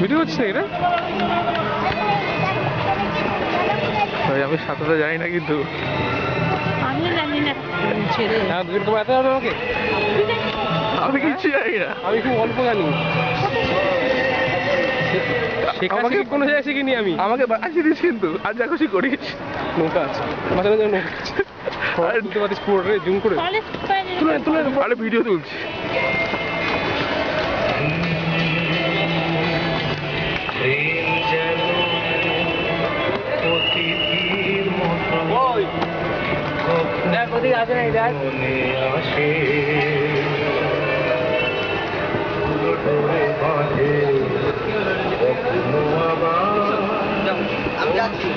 Video হচ্ছে এটা? আমি সাঁতারে যাই না কিন্তু। আমি জানি না। হ্যাঁ, তোমার এত জানো আমাকে? আমি কিছু জানি না, আমি খুব অল্প জানি। আমাকে কোনো জায়গায় শিখিনি আমি। আমাকে বাঁচিয়ে দিস কিন্তু, আর যা খুশি করিস। নৌকা আছে মাঝে মাঝে, নৌকা আছে। তুলতে পারিস পুরো জুম করে? তুলে তুলে, আরে ভিডিও তুলছি। দেখ ওদিকে আছে না, দেখ। আমি যাচ্ছি।